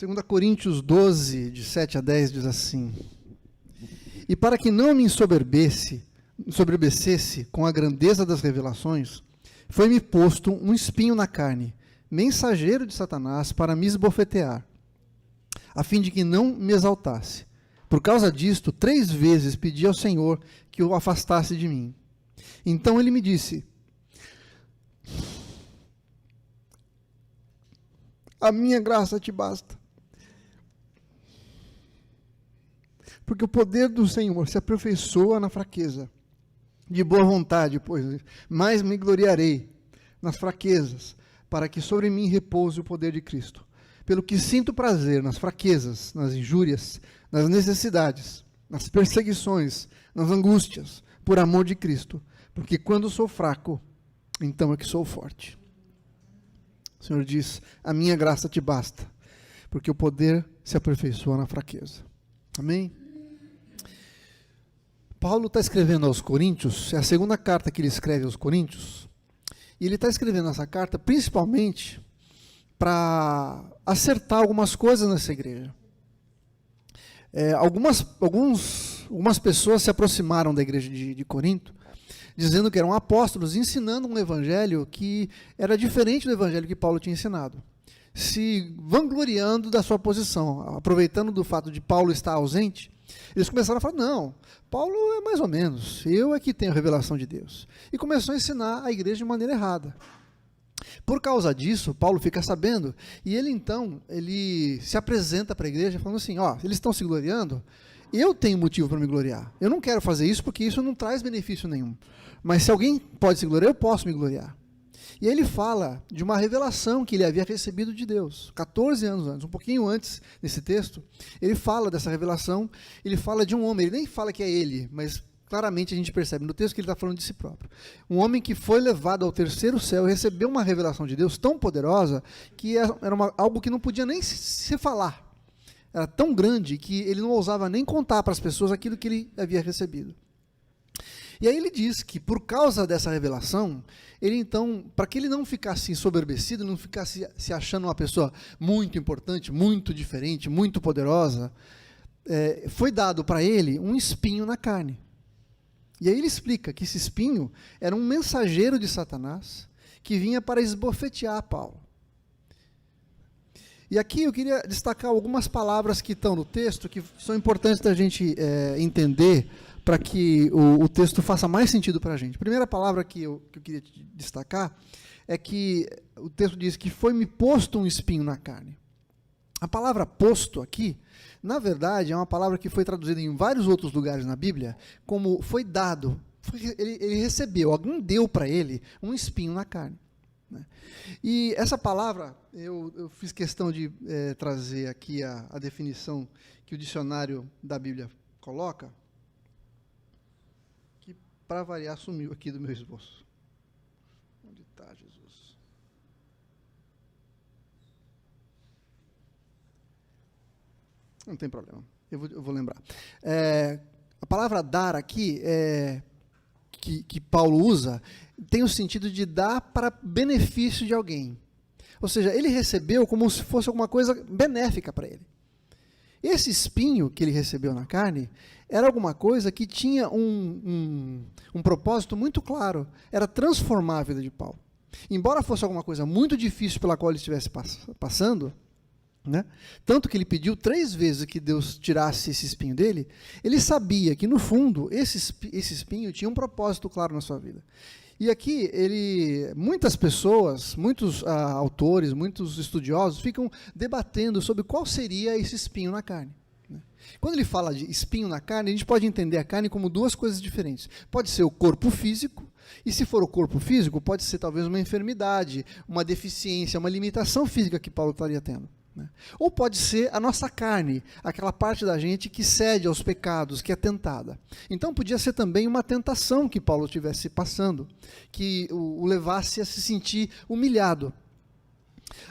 2 Coríntios 12, de 7 a 10, diz assim: E para que não me ensoberbecesse com a grandeza das revelações, foi-me posto um espinho na carne, mensageiro de Satanás para me esbofetear, a fim de que não me exaltasse. Por causa disto, 3 vezes pedi ao Senhor que o afastasse de mim. Então ele me disse: a minha graça te basta, porque o poder do Senhor se aperfeiçoa na fraqueza. De boa vontade, pois mais me gloriarei nas fraquezas, para que sobre mim repouse o poder de Cristo. Pelo que sinto prazer nas fraquezas, nas injúrias, nas necessidades, nas perseguições, nas angústias, por amor de Cristo, porque quando sou fraco, então é que sou forte. O Senhor diz: a minha graça te basta, porque o poder se aperfeiçoa na fraqueza. Amém? Paulo está escrevendo aos Coríntios, é a segunda carta que ele escreve aos Coríntios, e ele está escrevendo essa carta principalmente para acertar algumas coisas nessa igreja. Algumas pessoas se aproximaram da igreja de Corinto, dizendo que eram apóstolos, ensinando um evangelho que era diferente do evangelho que Paulo tinha ensinado, se vangloriando da sua posição, aproveitando do fato de Paulo estar ausente. Eles começaram a falar: não, Paulo é mais ou menos, eu é que tenho a revelação de Deus. E começou a ensinar a igreja de maneira errada. Por causa disso, Paulo fica sabendo, e ele se apresenta para a igreja falando assim: ó, eles estão se gloriando, eu tenho motivo para me gloriar. Eu não quero fazer isso porque isso não traz benefício nenhum. Mas se alguém pode se gloriar, eu posso me gloriar. E aí ele fala de uma revelação que ele havia recebido de Deus, 14 anos antes, um pouquinho antes nesse texto. Ele fala dessa revelação, ele fala de um homem, ele nem fala que é ele, mas claramente a gente percebe no texto que ele está falando de si próprio. Um homem que foi levado ao terceiro céu e recebeu uma revelação de Deus tão poderosa que era algo que não podia nem se falar. Era tão grande que ele não ousava nem contar para as pessoas aquilo que ele havia recebido. E aí ele diz que por causa dessa revelação, ele então, para que ele não ficasse ensoberbecido, não ficasse se achando uma pessoa muito importante, muito diferente, muito poderosa, foi dado para ele um espinho na carne. E aí ele explica que esse espinho era um mensageiro de Satanás que vinha para esbofetear Paulo. E aqui eu queria destacar algumas palavras que estão no texto, que são importantes da gente entender, para que o texto faça mais sentido para a gente. A primeira palavra que eu queria destacar é que o texto diz que foi-me posto um espinho na carne. A palavra posto aqui, na verdade, é uma palavra que foi traduzida em vários outros lugares na Bíblia, como foi dado, ele recebeu, alguém deu para ele um espinho na carne. Né? E essa palavra, eu fiz questão de trazer aqui a definição que o dicionário da Bíblia coloca, que, para variar, sumiu aqui do meu esboço. Onde está, Jesus? Não tem problema, eu vou lembrar. A palavra dar aqui, que Paulo usa, tem o sentido de dar para benefício de alguém. Ou seja, ele recebeu como se fosse alguma coisa benéfica para ele. Esse espinho que ele recebeu na carne era alguma coisa que tinha um propósito muito claro, era transformar a vida de Paulo. Embora fosse alguma coisa muito difícil pela qual ele estivesse passando, né? Tanto que ele pediu 3 vezes que Deus tirasse esse espinho dele, ele sabia que no fundo esse espinho tinha um propósito claro na sua vida. E aqui muitas pessoas, muitos autores, muitos estudiosos ficam debatendo sobre qual seria esse espinho na carne. Né? Quando ele fala de espinho na carne, a gente pode entender a carne como 2 coisas diferentes. Pode ser o corpo físico, e se for o corpo físico, pode ser talvez uma enfermidade, uma deficiência, uma limitação física que Paulo estaria tendo. Né? Ou pode ser a nossa carne, aquela parte da gente que cede aos pecados, que é tentada. Então podia ser também uma tentação que Paulo estivesse passando, que o levasse a se sentir humilhado.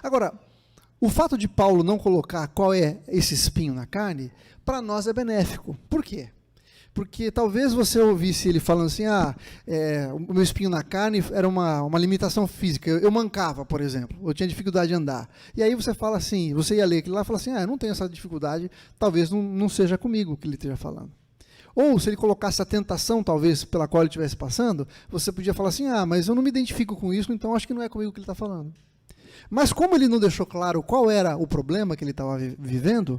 Agora, o fato de Paulo não colocar qual é esse espinho na carne, para nós é benéfico. Por quê? Porque talvez você ouvisse ele falando assim, o meu espinho na carne era uma limitação física. Eu mancava, por exemplo, eu tinha dificuldade de andar. E aí você fala assim, você ia ler aquilo lá e fala assim, eu não tenho essa dificuldade, talvez não seja comigo que ele esteja falando. Ou se ele colocasse a tentação, talvez, pela qual ele estivesse passando, você podia falar assim, mas eu não me identifico com isso, então acho que não é comigo que ele está falando. Mas como ele não deixou claro qual era o problema que ele estava vivendo,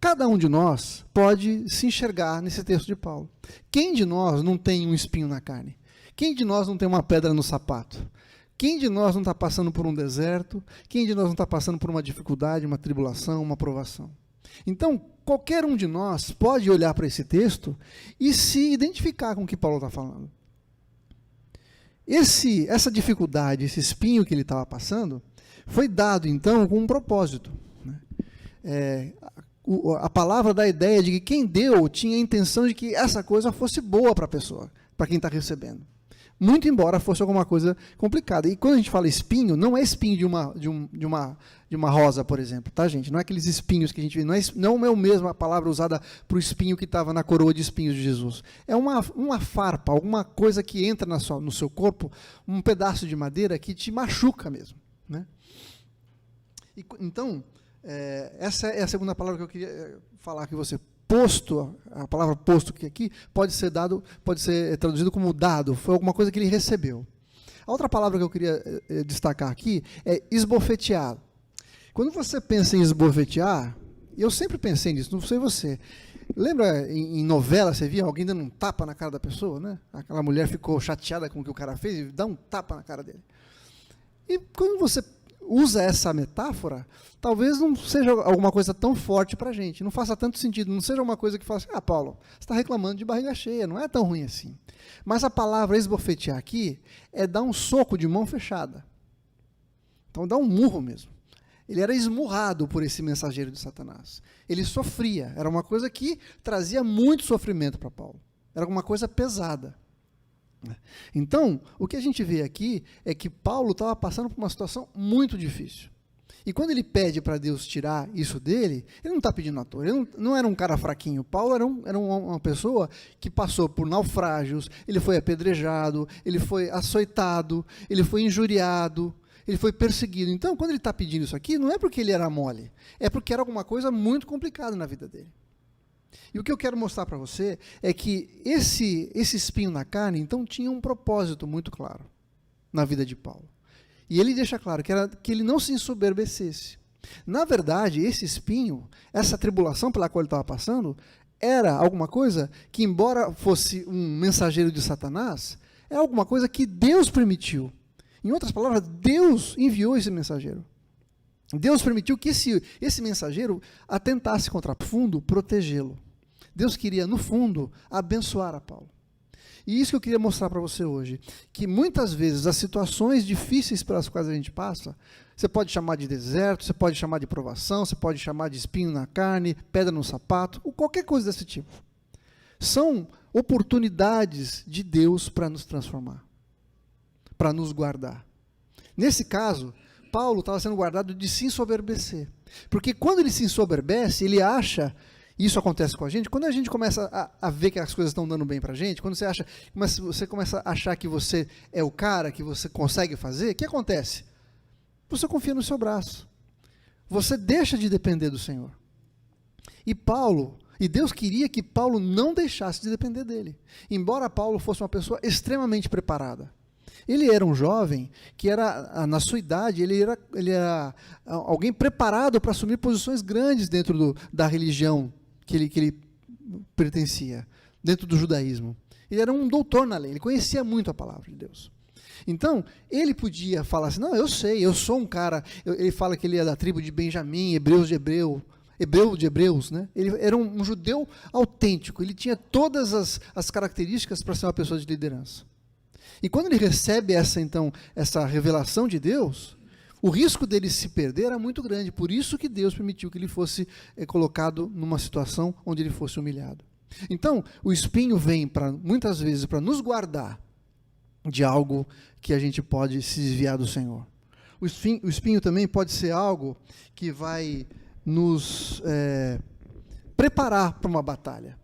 cada um de nós pode se enxergar nesse texto de Paulo. Quem de nós não tem um espinho na carne? Quem de nós não tem uma pedra no sapato? Quem de nós não está passando por um deserto? Quem de nós não está passando por uma dificuldade, uma tribulação, uma provação? Então, qualquer um de nós pode olhar para esse texto e se identificar com o que Paulo está falando. Essa dificuldade, esse espinho que ele estava passando, foi dado, então, com um propósito. A palavra dá a ideia de que quem deu tinha a intenção de que essa coisa fosse boa para a pessoa, para quem está recebendo. Muito embora fosse alguma coisa complicada. E quando a gente fala espinho, não é espinho de uma rosa, por exemplo, tá, gente? Não é aqueles espinhos que a gente vê, não é a mesma palavra usada para o espinho que estava na coroa de espinhos de Jesus. É uma farpa, alguma coisa que entra no seu corpo, um pedaço de madeira que te machuca mesmo, né? Então, essa é a segunda palavra que eu queria falar com você. Posto, a palavra posto que aqui pode ser traduzido como dado, foi alguma coisa que ele recebeu. A outra palavra que eu queria destacar aqui é esbofetear. Quando você pensa em esbofetear, eu sempre pensei nisso, não sei você. Lembra em novela, você via alguém dando um tapa na cara da pessoa, né? Aquela mulher ficou chateada com o que o cara fez e dá um tapa na cara dele. E quando você usa essa metáfora, talvez não seja alguma coisa tão forte para a gente, não faça tanto sentido, não seja uma coisa que fala assim, Paulo, você está reclamando de barriga cheia, não é tão ruim assim. Mas a palavra esbofetear aqui é dar um soco de mão fechada. Então dá um murro mesmo. Ele era esmurrado por esse mensageiro de Satanás. Ele sofria, era uma coisa que trazia muito sofrimento para Paulo. Era uma coisa pesada. Então, o que a gente vê aqui é que Paulo estava passando por uma situação muito difícil. E quando ele pede para Deus tirar isso dele, ele não está pedindo à toa, ele não era um cara fraquinho. Paulo era uma pessoa que passou por naufrágios, ele foi apedrejado, ele foi açoitado, ele foi injuriado, ele foi perseguido. Então, quando ele está pedindo isso aqui, não é porque ele era mole, é porque era alguma coisa muito complicada na vida dele. E o que eu quero mostrar para você é que esse espinho na carne, então, tinha um propósito muito claro na vida de Paulo. E ele deixa claro que ele não se ensoberbecesse. Na verdade, esse espinho, essa tribulação pela qual ele estava passando, era alguma coisa que, embora fosse um mensageiro de Satanás, é alguma coisa que Deus permitiu. Em outras palavras, Deus enviou esse mensageiro. Deus permitiu que esse mensageiro atentasse contra o fundo, protegê-lo. Deus queria, no fundo, abençoar a Paulo. E isso que eu queria mostrar para você hoje, que muitas vezes as situações difíceis pelas quais a gente passa, você pode chamar de deserto, você pode chamar de provação, você pode chamar de espinho na carne, pedra no sapato, ou qualquer coisa desse tipo. São oportunidades de Deus para nos transformar, para nos guardar. Nesse caso, Paulo estava sendo guardado de se ensoberbecer. Porque quando ele se ensoberbece, ele acha, isso acontece com a gente, quando a gente começa a ver que as coisas estão dando bem para a gente, quando você começa a achar que você é o cara, que você consegue fazer, o que acontece? Você confia no seu braço. Você deixa de depender do Senhor. E Deus queria que Paulo não deixasse de depender dele. Embora Paulo fosse uma pessoa extremamente preparada. Ele era um jovem que era, na sua idade, ele era alguém preparado para assumir posições grandes dentro da religião que ele pertencia, dentro do judaísmo. Ele era um doutor na lei, ele conhecia muito a palavra de Deus. Então, ele podia falar assim, não, eu sei, eu sou um cara, ele fala que ele é da tribo de Benjamim, hebreu de hebreus, né? Ele era um judeu autêntico, ele tinha todas as características para ser uma pessoa de liderança. E quando ele recebe essa revelação de Deus, o risco dele se perder era muito grande. Por isso que Deus permitiu que ele fosse colocado numa situação onde ele fosse humilhado. Então, o espinho vem muitas vezes para nos guardar de algo que a gente pode se desviar do Senhor. O espinho também pode ser algo que vai nos preparar para uma batalha.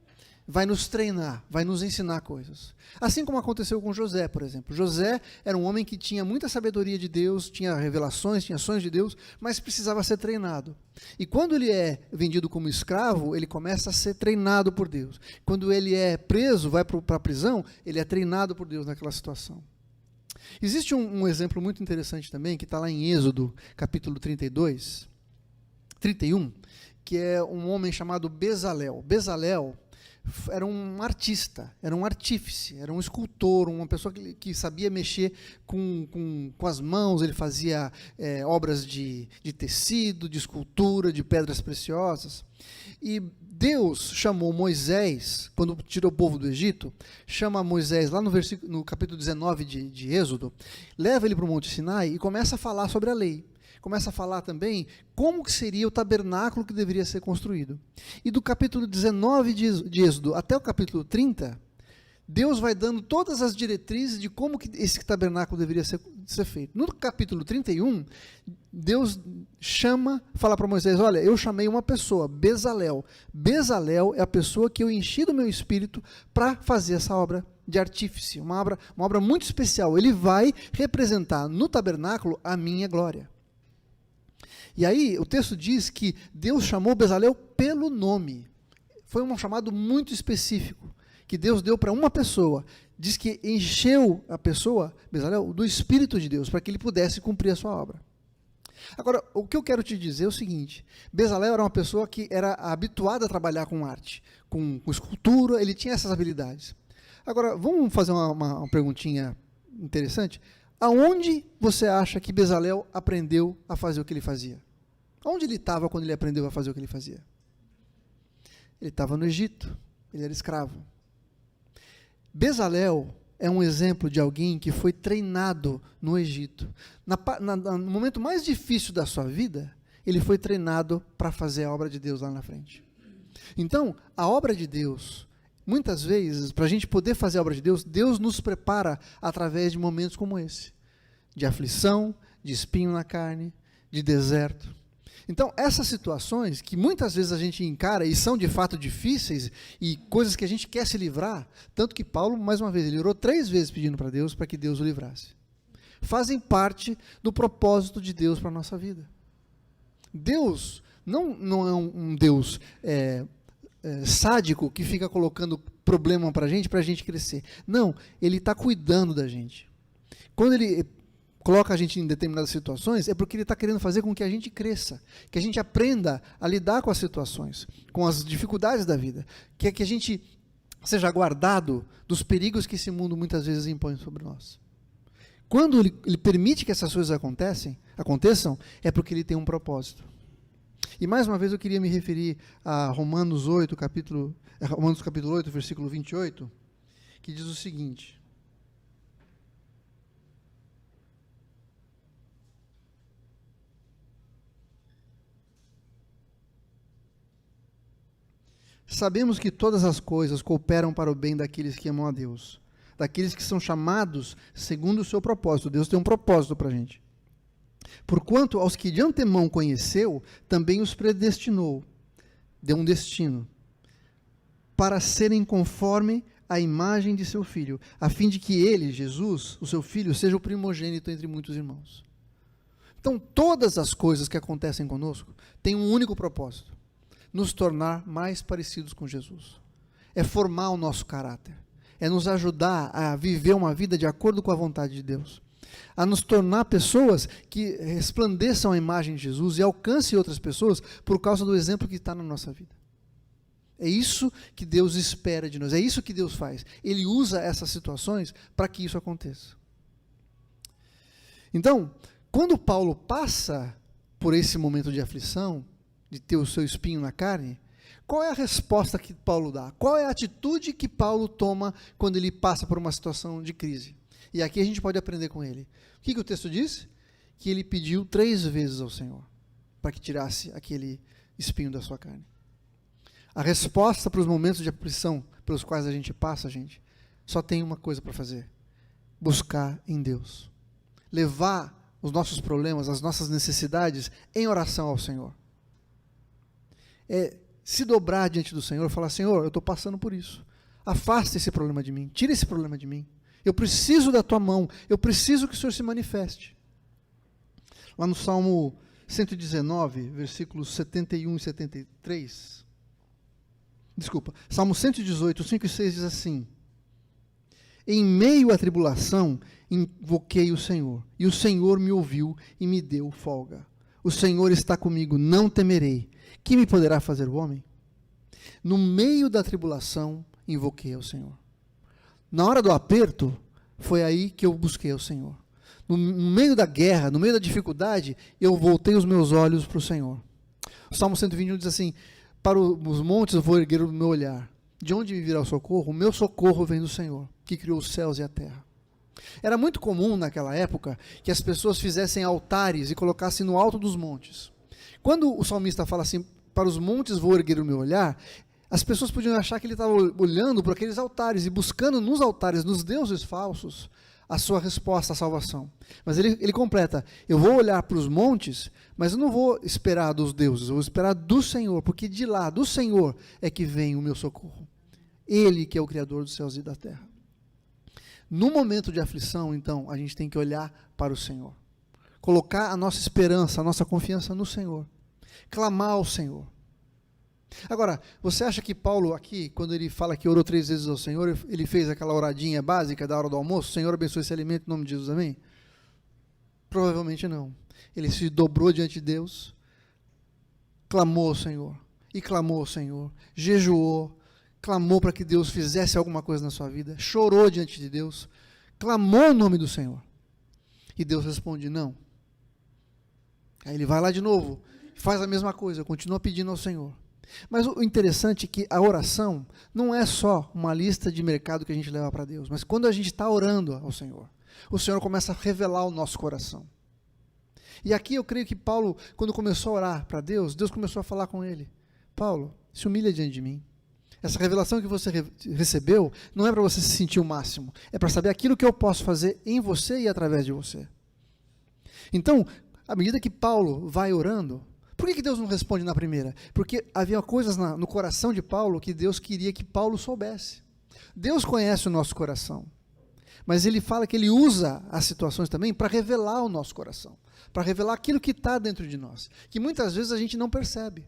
vai nos treinar, vai nos ensinar coisas. Assim como aconteceu com José, por exemplo. José era um homem que tinha muita sabedoria de Deus, tinha revelações, tinha sonhos de Deus, mas precisava ser treinado. E quando ele é vendido como escravo, ele começa a ser treinado por Deus. Quando ele é preso, vai para a prisão, ele é treinado por Deus naquela situação. Existe um exemplo muito interessante também, que está lá em Êxodo, capítulo 31, que é um homem chamado Bezalel. Bezalel era um artista, era um artífice, era um escultor, uma pessoa que sabia mexer com as mãos. Ele fazia obras de tecido, de escultura, de pedras preciosas. E Deus chamou Moisés, quando tirou o povo do Egito, chama Moisés lá no capítulo 19 de Êxodo, leva ele para o Monte Sinai e começa a falar sobre a lei. Começa a falar também como que seria o tabernáculo que deveria ser construído. E do capítulo 19 de Êxodo até o capítulo 30, Deus vai dando todas as diretrizes de como que esse tabernáculo deveria ser feito. No capítulo 31, Deus fala para Moisés: olha, eu chamei uma pessoa, Bezalel. Bezalel é a pessoa que eu enchi do meu espírito para fazer essa obra de artífice, uma obra muito especial. Ele vai representar no tabernáculo a minha glória. E aí o texto diz que Deus chamou Bezalel pelo nome. Foi um chamado muito específico, que Deus deu para uma pessoa. Diz que encheu a pessoa, Bezalel, do Espírito de Deus, para que ele pudesse cumprir a sua obra. Agora, o que eu quero te dizer é o seguinte: Bezalel era uma pessoa que era habituada a trabalhar com arte, com escultura, ele tinha essas habilidades. Agora, vamos fazer uma perguntinha interessante. Aonde você acha que Bezalel aprendeu a fazer o que ele fazia? Onde ele estava quando ele aprendeu a fazer o que ele fazia? Ele estava no Egito, ele era escravo. Bezalel é um exemplo de alguém que foi treinado no Egito. No momento mais difícil da sua vida, ele foi treinado para fazer a obra de Deus lá na frente. Então, a obra de Deus, muitas vezes, para a gente poder fazer a obra de Deus, Deus nos prepara através de momentos como esse, de aflição, de espinho na carne, de deserto. Então, essas situações que muitas vezes a gente encara e são de fato difíceis e coisas que a gente quer se livrar, tanto que Paulo, mais uma vez, ele orou 3 vezes pedindo para Deus para que Deus o livrasse, fazem parte do propósito de Deus para a nossa vida. Deus não é um Deus sádico que fica colocando problema para a gente crescer. Não, Ele está cuidando da gente. Quando Ele coloca a gente em determinadas situações, é porque Ele está querendo fazer com que a gente cresça, que a gente aprenda a lidar com as situações, com as dificuldades da vida, que a gente seja guardado dos perigos que esse mundo muitas vezes impõe sobre nós. Quando Ele permite que essas coisas aconteçam, é porque Ele tem um propósito. E mais uma vez eu queria me referir a Romanos capítulo 8, versículo 28, que diz o seguinte: sabemos que todas as coisas cooperam para o bem daqueles que amam a Deus, daqueles que são chamados segundo o seu propósito. Deus tem um propósito para a gente. Porquanto aos que de antemão conheceu, também os predestinou, deu um destino, para serem conforme a imagem de seu Filho, a fim de que ele, Jesus, o seu Filho, seja o primogênito entre muitos irmãos. Então, todas as coisas que acontecem conosco têm um único propósito: nos tornar mais parecidos com Jesus. É formar o nosso caráter, é nos ajudar a viver uma vida de acordo com a vontade de Deus, a nos tornar pessoas que resplandeçam a imagem de Jesus e alcancem outras pessoas por causa do exemplo que está na nossa vida. É isso que Deus espera de nós, é isso que Deus faz. Ele usa essas situações para que isso aconteça. Então, quando Paulo passa por esse momento de aflição, de ter o seu espinho na carne, qual é a resposta que Paulo dá? Qual é a atitude que Paulo toma quando ele passa por uma situação de crise? E aqui a gente pode aprender com ele. O que o texto diz? Que ele pediu 3 vezes ao Senhor para que tirasse aquele espinho da sua carne. A resposta para os momentos de aflição pelos quais a gente passa, gente, só tem uma coisa para fazer: buscar em Deus. Levar os nossos problemas, as nossas necessidades em oração ao Senhor. se dobrar diante do Senhor e falar: Senhor, eu estou passando por isso. Afasta esse problema de mim, tira esse problema de mim. Eu preciso da tua mão, eu preciso que o Senhor se manifeste. Lá no Salmo 119, versículos 71 e 73. Desculpa, Salmo 118, 5 e 6 diz assim: em meio à tribulação, invoquei o Senhor, e o Senhor me ouviu e me deu folga. O Senhor está comigo, não temerei. Que me poderá fazer o homem? No meio da tribulação, invoquei ao Senhor. Na hora do aperto, foi aí que eu busquei ao Senhor. No meio da guerra, no meio da dificuldade, eu voltei os meus olhos para o Senhor. O Salmo 121 diz assim: para os montes eu vou erguer o meu olhar. De onde me virá o socorro? O meu socorro vem do Senhor, que criou os céus e a terra. Era muito comum naquela época que as pessoas fizessem altares e colocassem no alto dos montes. Quando o salmista fala assim: para os montes vou erguer o meu olhar, as pessoas podiam achar que ele estava olhando para aqueles altares e buscando nos altares, nos deuses falsos, a sua resposta à salvação. Mas ele completa: eu vou olhar para os montes, mas eu não vou esperar dos deuses, eu vou esperar do Senhor, porque de lá, do Senhor, é que vem o meu socorro. Ele que é o Criador dos céus e da terra. No momento de aflição, então, a gente tem que olhar para o Senhor. Colocar a nossa esperança, a nossa confiança no Senhor. Clamar ao Senhor. Agora, você acha que Paulo aqui, quando ele fala que orou 3 vezes ao Senhor, ele fez aquela oradinha básica da hora do almoço: Senhor, abençoe esse alimento em nome de Jesus, amém? Provavelmente não. Ele se dobrou diante de Deus, clamou ao Senhor, e clamou ao Senhor, jejuou, clamou para que Deus fizesse alguma coisa na sua vida, chorou diante de Deus, clamou o nome do Senhor. E Deus responde: não. Aí ele vai lá de novo, faz a mesma coisa, continua pedindo ao Senhor. Mas o interessante é que a oração não é só uma lista de mercado que a gente leva para Deus, mas quando a gente está orando ao Senhor, o Senhor começa a revelar o nosso coração. E aqui eu creio que Paulo, quando começou a orar para Deus, Deus começou a falar com ele: Paulo, se humilha diante de mim. Essa revelação que você recebeu não é para você se sentir o máximo, é para saber aquilo que eu posso fazer em você e através de você. Então, à medida que Paulo vai orando, por que Deus não responde na primeira? Porque havia coisas no coração de Paulo que Deus queria que Paulo soubesse. Deus conhece o nosso coração, mas ele fala que ele usa as situações também para revelar o nosso coração, para revelar aquilo que está dentro de nós, que muitas vezes a gente não percebe.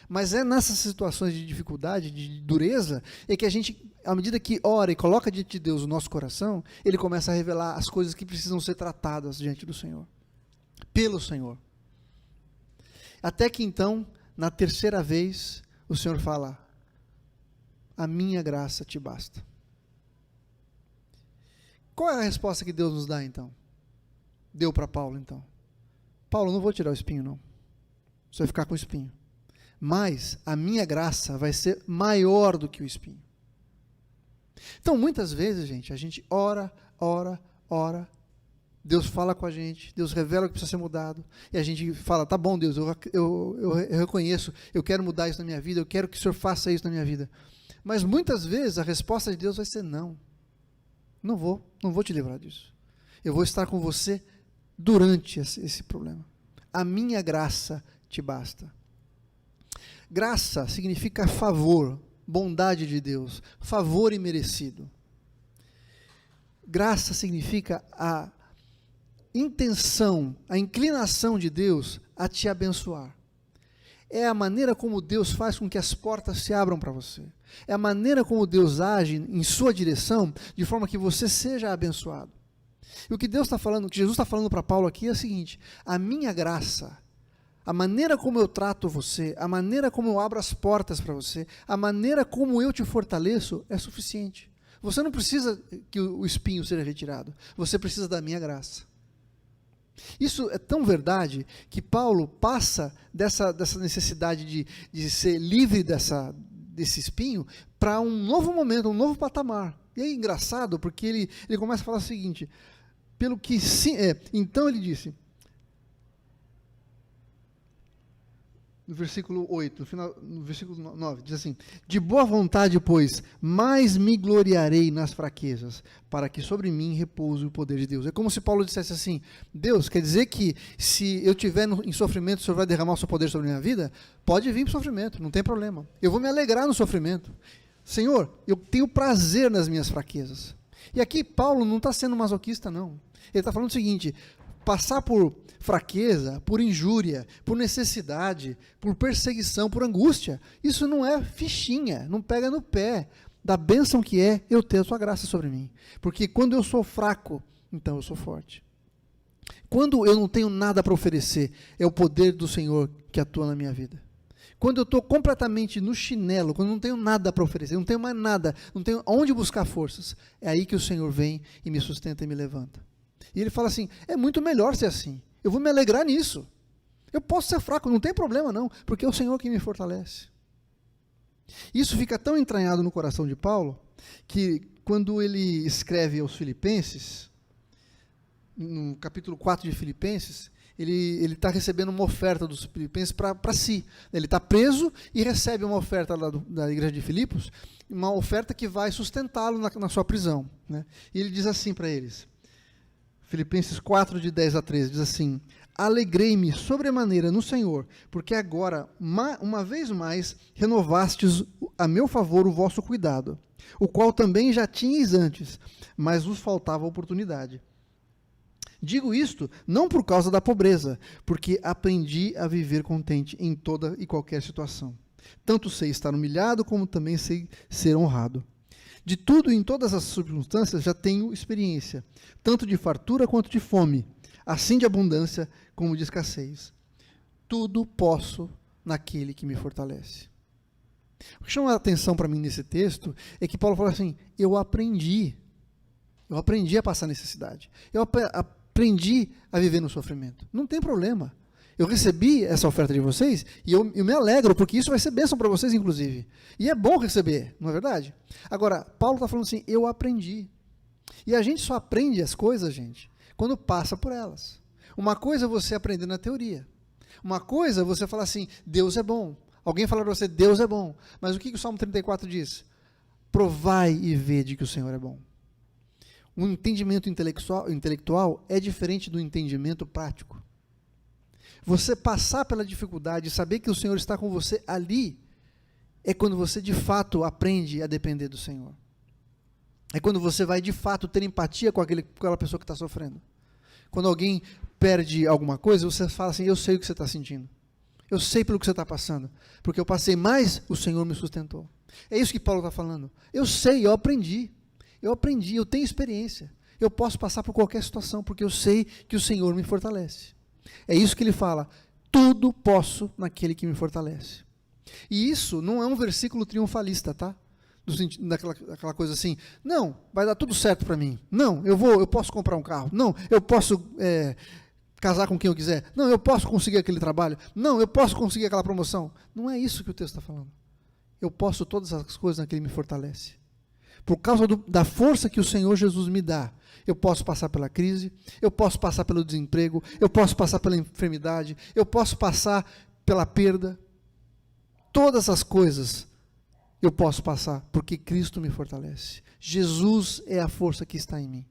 Mas é nessas situações de dificuldade, de dureza, é que a gente, à medida que ora e coloca diante de Deus o nosso coração, ele começa a revelar as coisas que precisam ser tratadas diante do Senhor, pelo Senhor. Até que então, na terceira vez, o Senhor fala: a minha graça te basta. Qual é a resposta que Deus nos dá então? Deu para Paulo então: Paulo, não vou tirar o espinho não, você vai ficar com o espinho, mas a minha graça vai ser maior do que o espinho. Então, muitas vezes, gente, a gente ora, Deus fala com a gente, Deus revela o que precisa ser mudado, e a gente fala: tá bom, Deus, eu reconheço, eu quero mudar isso na minha vida, eu quero que o Senhor faça isso na minha vida. Mas muitas vezes a resposta de Deus vai ser: não vou te livrar disso. Eu vou estar com você durante esse problema. A minha graça te basta. Graça significa favor, bondade de Deus, favor imerecido. Graça significa a intenção, a inclinação de Deus a te abençoar. É a maneira como Deus faz com que as portas se abram para você. É a maneira como Deus age em sua direção, de forma que você seja abençoado. E o que Deus está falando, o que Jesus está falando para Paulo aqui é o seguinte: a minha graça, a maneira como eu trato você, a maneira como eu abro as portas para você, a maneira como eu te fortaleço é suficiente. Você não precisa que o espinho seja retirado, você precisa da minha graça. Isso é tão verdade que Paulo passa dessa necessidade de ser livre desse espinho para um novo momento, um novo patamar. E é engraçado porque ele começa a falar o seguinte: então ele disse: no versículo 8, no versículo 9, diz assim: de boa vontade, pois, mais me gloriarei nas fraquezas, para que sobre mim repouse o poder de Deus. É como se Paulo dissesse assim: Deus, quer dizer que se eu estiver em sofrimento, o Senhor vai derramar o seu poder sobre a minha vida? Pode vir para o sofrimento, não tem problema. Eu vou me alegrar no sofrimento. Senhor, eu tenho prazer nas minhas fraquezas. E aqui Paulo não está sendo masoquista, não. Ele está falando o seguinte: passar por fraqueza, por injúria, por necessidade, por perseguição, por angústia, isso não é fichinha, não pega no pé da bênção que é eu ter a sua graça sobre mim. Porque quando eu sou fraco, então eu sou forte. Quando eu não tenho nada para oferecer, é o poder do Senhor que atua na minha vida. Quando eu estou completamente no chinelo, quando eu não tenho nada para oferecer, não tenho mais nada, não tenho onde buscar forças, é aí que o Senhor vem e me sustenta e me levanta. E ele fala assim: é muito melhor ser assim. Eu vou me alegrar nisso. Eu posso ser fraco, não tem problema não, porque é o Senhor que me fortalece. Isso fica tão entranhado no coração de Paulo, que quando ele escreve aos Filipenses, no capítulo 4 de Filipenses, ele está recebendo uma oferta dos Filipenses para si. Ele está preso e recebe uma oferta lá da igreja de Filipos, uma oferta que vai sustentá-lo na sua prisão, né? E ele diz assim para eles, Filipenses 4, de 10 a 13, diz assim: alegrei-me sobremaneira no Senhor, porque agora, uma vez mais, renovastes a meu favor o vosso cuidado, o qual também já tinhais antes, mas vos faltava oportunidade. Digo isto não por causa da pobreza, porque aprendi a viver contente em toda e qualquer situação. Tanto sei estar humilhado, como também sei ser honrado. De tudo e em todas as circunstâncias já tenho experiência, tanto de fartura quanto de fome, assim de abundância como de escassez. Tudo posso naquele que me fortalece. O que chama a atenção para mim nesse texto é que Paulo fala assim: eu aprendi a passar necessidade, eu aprendi a viver no sofrimento. Não tem problema. Eu recebi essa oferta de vocês e eu me alegro, porque isso vai ser bênção para vocês, inclusive. E é bom receber, não é verdade? Agora, Paulo está falando assim: eu aprendi. E a gente só aprende as coisas, gente, quando passa por elas. Uma coisa é você aprender na teoria. Uma coisa é você falar assim: Deus é bom. Alguém falar para você: Deus é bom. Mas o que o Salmo 34 diz? Provai e vede que o Senhor é bom. Um entendimento intelectual é diferente do entendimento prático. Você passar pela dificuldade e saber que o Senhor está com você ali, é quando você de fato aprende a depender do Senhor. É quando você vai de fato ter empatia com aquela pessoa que está sofrendo. Quando alguém perde alguma coisa, você fala assim: eu sei o que você está sentindo. Eu sei pelo que você está passando. Porque eu passei mais, o Senhor me sustentou. É isso que Paulo está falando. Eu sei, eu aprendi, eu tenho experiência. Eu posso passar por qualquer situação, porque eu sei que o Senhor me fortalece. É isso que ele fala: tudo posso naquele que me fortalece. E isso não é um versículo triunfalista, tá? Daquela coisa assim: não, vai dar tudo certo para mim. Não, eu posso comprar um carro. Não, eu posso casar com quem eu quiser. Não, eu posso conseguir aquele trabalho. Não, eu posso conseguir aquela promoção. Não é isso que o texto está falando. Eu posso todas as coisas naquele que me fortalece. Por causa da força que o Senhor Jesus me dá, eu posso passar pela crise, eu posso passar pelo desemprego, eu posso passar pela enfermidade, eu posso passar pela perda. Todas as coisas eu posso passar, porque Cristo me fortalece. Jesus é a força que está em mim.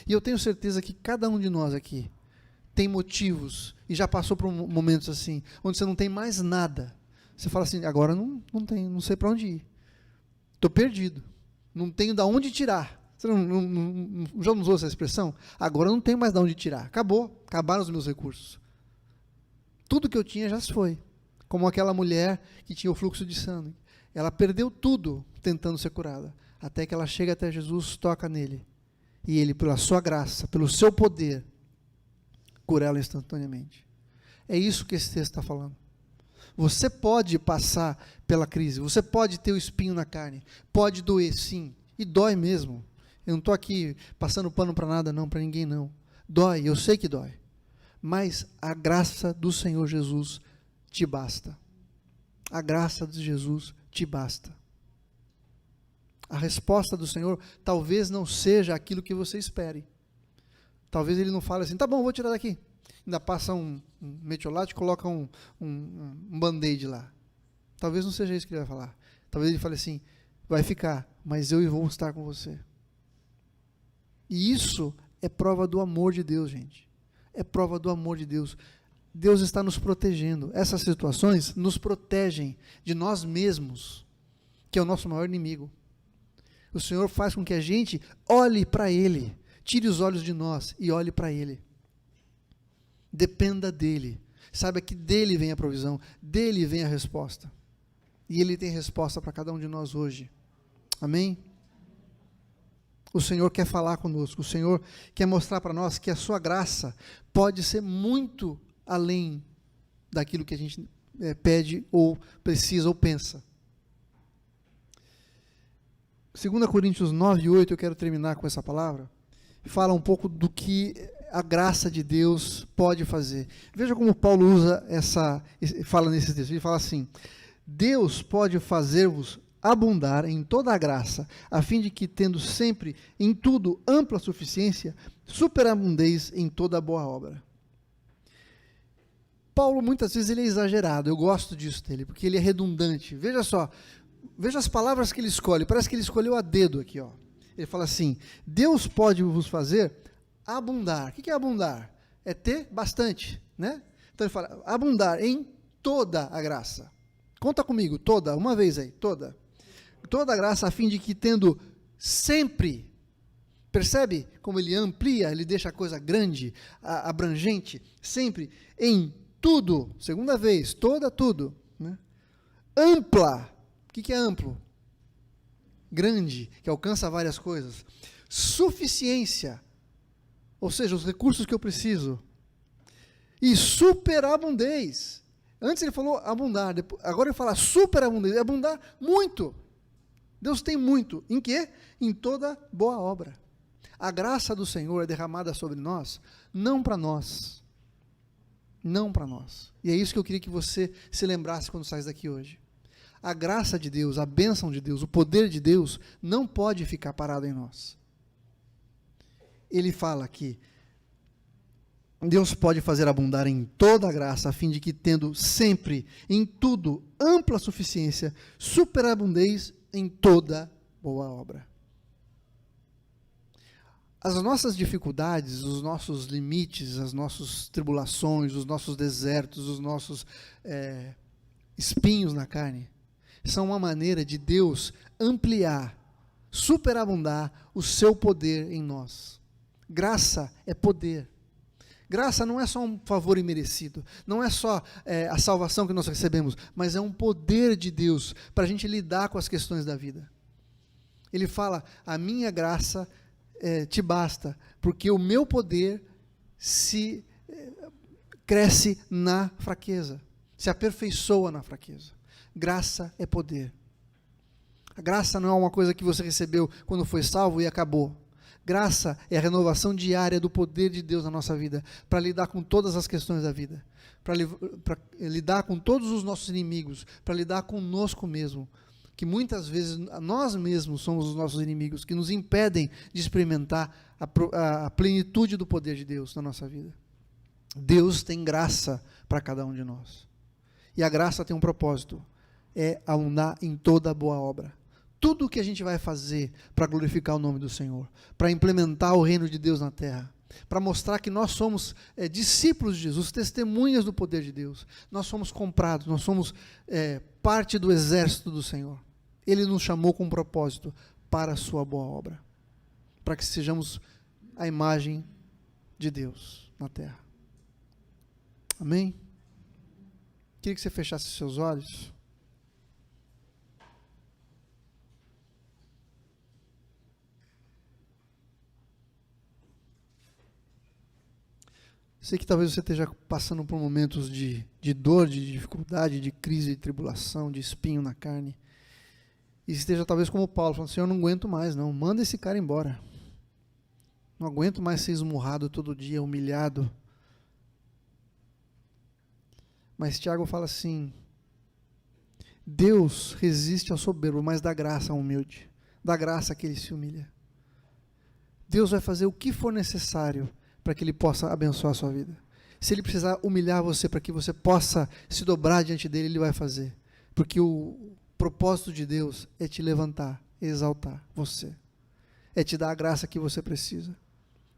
E eu tenho certeza que cada um de nós aqui tem motivos, e já passou por momentos assim, onde você não tem mais nada. Você fala assim: agora não tenho, não sei para onde ir. Estou perdido. Não tenho de onde tirar. Você já não usou essa expressão? Agora não tenho mais de onde tirar. Acabaram os meus recursos. Tudo que eu tinha já se foi. Como aquela mulher que tinha o fluxo de sangue. Ela perdeu tudo tentando ser curada. Até que ela chega até Jesus, toca nele. E ele, pela sua graça, pelo seu poder, cura ela instantaneamente. É isso que esse texto está falando. Você pode passar pela crise, você pode ter o espinho na carne, pode doer sim, e dói mesmo. Eu não estou aqui passando pano para nada não, para ninguém não. Dói, eu sei que dói. Mas a graça do Senhor Jesus te basta. A graça de Jesus te basta. A resposta do Senhor talvez não seja aquilo que você espere. Talvez Ele não fale assim: tá bom, vou tirar daqui. Ainda passa um metiolate e coloca um band-aid lá. Talvez não seja isso que ele vai falar. Talvez ele fale assim, vai ficar, mas eu vou estar com você. E isso é prova do amor de Deus, gente. É prova do amor de Deus. Deus está nos protegendo. Essas situações nos protegem de nós mesmos, que é o nosso maior inimigo. O Senhor faz com que a gente olhe para Ele, tire os olhos de nós e olhe para Ele. Dependa dEle. Saiba que dEle vem a provisão, dEle vem a resposta. E Ele tem resposta para cada um de nós hoje. Amém? O Senhor quer falar conosco, o Senhor quer mostrar para nós que a sua graça pode ser muito além daquilo que a gente pede ou precisa ou pensa. 2 Coríntios 9:8, eu quero terminar com essa palavra, fala um pouco do que a graça de Deus pode fazer. Veja como Paulo fala nesse texto, ele fala assim, Deus pode fazer-vos abundar em toda a graça, a fim de que, tendo sempre em tudo ampla suficiência, superabundeis em toda a boa obra. Paulo, muitas vezes, ele é exagerado, eu gosto disso dele, porque ele é redundante. Veja só, veja as palavras que ele escolhe, parece que ele escolheu a dedo aqui, ó. Ele fala assim, Deus pode vos fazer abundar. O que é abundar? É ter bastante, né? Então ele fala, abundar em toda a graça. Conta comigo, toda, uma vez aí, toda. Toda a graça a fim de que, tendo sempre, percebe como ele amplia, ele deixa a coisa grande, abrangente, sempre, em tudo, segunda vez, toda, tudo, né? Ampla, o que é amplo? Grande, que alcança várias coisas. Suficiência, ou seja, os recursos que eu preciso. E superabundez. Antes ele falou abundar, agora ele fala superabundez, abundar muito. Deus tem muito. Em quê? Em toda boa obra. A graça do Senhor é derramada sobre nós, não para nós. Não para nós. E é isso que eu queria que você se lembrasse quando sai daqui hoje. A graça de Deus, a bênção de Deus, o poder de Deus, não pode ficar parado em nós. Ele fala que Deus pode fazer abundar em toda a graça, a fim de que, tendo sempre, em tudo, ampla suficiência, superabundeis em toda boa obra. As nossas dificuldades, os nossos limites, as nossas tribulações, os nossos desertos, os nossos espinhos na carne, são uma maneira de Deus ampliar, superabundar o seu poder em nós. Graça é poder. Graça não é só um favor imerecido, não é só a salvação que nós recebemos, mas é um poder de Deus para a gente lidar com as questões da vida. Ele fala, a minha graça te basta, porque o meu poder cresce na fraqueza, se aperfeiçoa na fraqueza. Graça é poder. A graça não é uma coisa que você recebeu quando foi salvo e acabou. Graça é a renovação diária do poder de Deus na nossa vida, para lidar com todas as questões da vida, para lidar com todos os nossos inimigos, para lidar conosco mesmo, que muitas vezes nós mesmos somos os nossos inimigos, que nos impedem de experimentar a plenitude do poder de Deus na nossa vida. Deus tem graça para cada um de nós, e a graça tem um propósito, é abundar em toda boa obra. Tudo o que a gente vai fazer para glorificar o nome do Senhor, para implementar o reino de Deus na terra, para mostrar que nós somos discípulos de Jesus, testemunhas do poder de Deus, nós somos comprados, nós somos parte do exército do Senhor. Ele nos chamou com um propósito para a sua boa obra, para que sejamos a imagem de Deus na terra. Amém? Queria que você fechasse seus olhos. Sei que talvez você esteja passando por momentos de dor, de dificuldade, de crise, de tribulação, de espinho na carne. E esteja talvez como Paulo, falando assim, eu não aguento mais não, manda esse cara embora. Não aguento mais ser esmurrado todo dia, humilhado. Mas Tiago fala assim, Deus resiste ao soberbo, mas dá graça ao humilde, dá graça a que ele se humilha. Deus vai fazer o que for necessário para que ele possa abençoar a sua vida. Se Ele precisar humilhar você para que você possa se dobrar diante dEle, Ele vai fazer. Porque o propósito de Deus é te levantar, exaltar você. É te dar a graça que você precisa.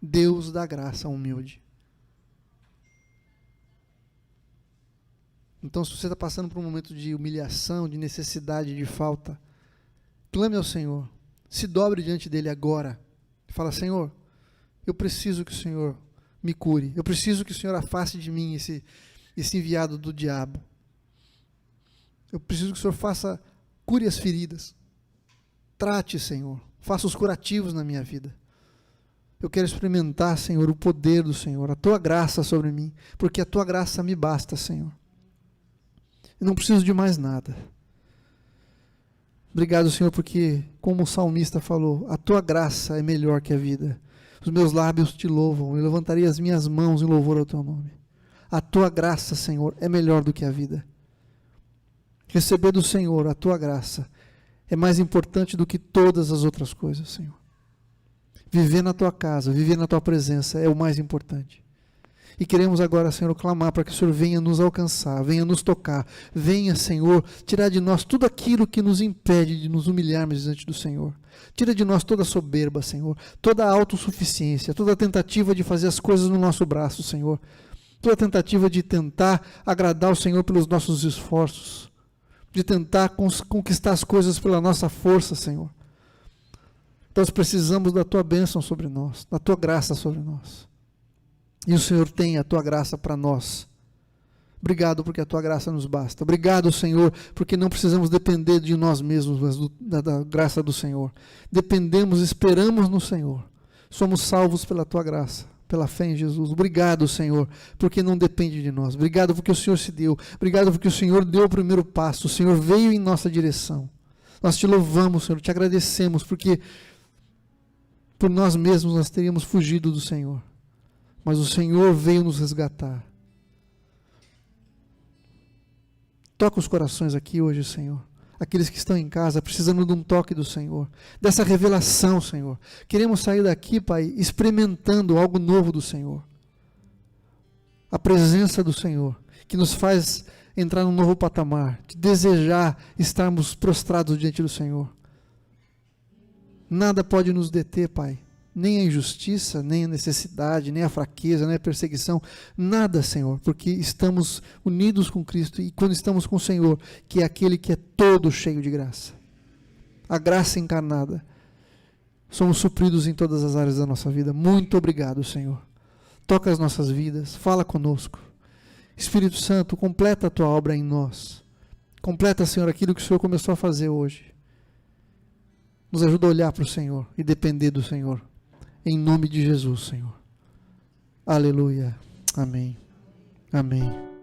Deus dá graça ao humilde. Então, se você está passando por um momento de humilhação, de necessidade, de falta, clame ao Senhor. Se dobre diante dEle agora. Fala: Senhor, eu preciso que o Senhor me cure. Eu preciso que o Senhor afaste de mim esse enviado do diabo. Eu preciso que o Senhor cure as feridas. Trate, Senhor. Faça os curativos na minha vida. Eu quero experimentar, Senhor, o poder do Senhor, a Tua graça sobre mim, porque a Tua graça me basta, Senhor. Eu não preciso de mais nada. Obrigado, Senhor, porque, como o salmista falou, a Tua graça é melhor que a vida. Os meus lábios te louvam, eu levantarei as minhas mãos em louvor ao Teu nome. A Tua graça, Senhor, é melhor do que a vida. Receber do Senhor a Tua graça é mais importante do que todas as outras coisas, Senhor. Viver na Tua casa, viver na Tua presença é o mais importante. E queremos agora, Senhor, clamar para que o Senhor venha nos alcançar, venha nos tocar, venha, Senhor, tirar de nós tudo aquilo que nos impede de nos humilharmos diante do Senhor. Tira de nós toda a soberba, Senhor, toda a autossuficiência, toda a tentativa de fazer as coisas no nosso braço, Senhor. Toda a tentativa de tentar agradar o Senhor pelos nossos esforços, de tentar conquistar as coisas pela nossa força, Senhor. Nós precisamos da Tua bênção sobre nós, da Tua graça sobre nós. E o Senhor tem a Tua graça para nós. Obrigado porque a Tua graça nos basta. Obrigado, Senhor, porque não precisamos depender de nós mesmos, mas da graça do Senhor. Dependemos, esperamos no Senhor. Somos salvos pela Tua graça, pela fé em Jesus. Obrigado, Senhor, porque não depende de nós. Obrigado porque o Senhor se deu. Obrigado porque o Senhor deu o primeiro passo. O Senhor veio em nossa direção. Nós Te louvamos, Senhor, Te agradecemos, porque por nós mesmos nós teríamos fugido do Senhor. Mas o Senhor veio nos resgatar. Toca os corações aqui hoje, Senhor. Aqueles que estão em casa precisando de um toque do Senhor, dessa revelação, Senhor. Queremos sair daqui, Pai, experimentando algo novo do Senhor. A presença do Senhor, que nos faz entrar num novo patamar, de desejar estarmos prostrados diante do Senhor. Nada pode nos deter, Pai. Nem a injustiça, nem a necessidade, nem a fraqueza, nem a perseguição, nada, Senhor, porque estamos unidos com Cristo e quando estamos com o Senhor, que é aquele que é todo cheio de graça, a graça encarnada, somos supridos em todas as áreas da nossa vida. Muito obrigado, Senhor. Toca as nossas vidas, fala conosco. Espírito Santo, completa a Tua obra em nós. Completa, Senhor, aquilo que o Senhor começou a fazer hoje. Nos ajuda a olhar para o Senhor e depender do Senhor. Em nome de Jesus, Senhor. Aleluia. Amém. Amém.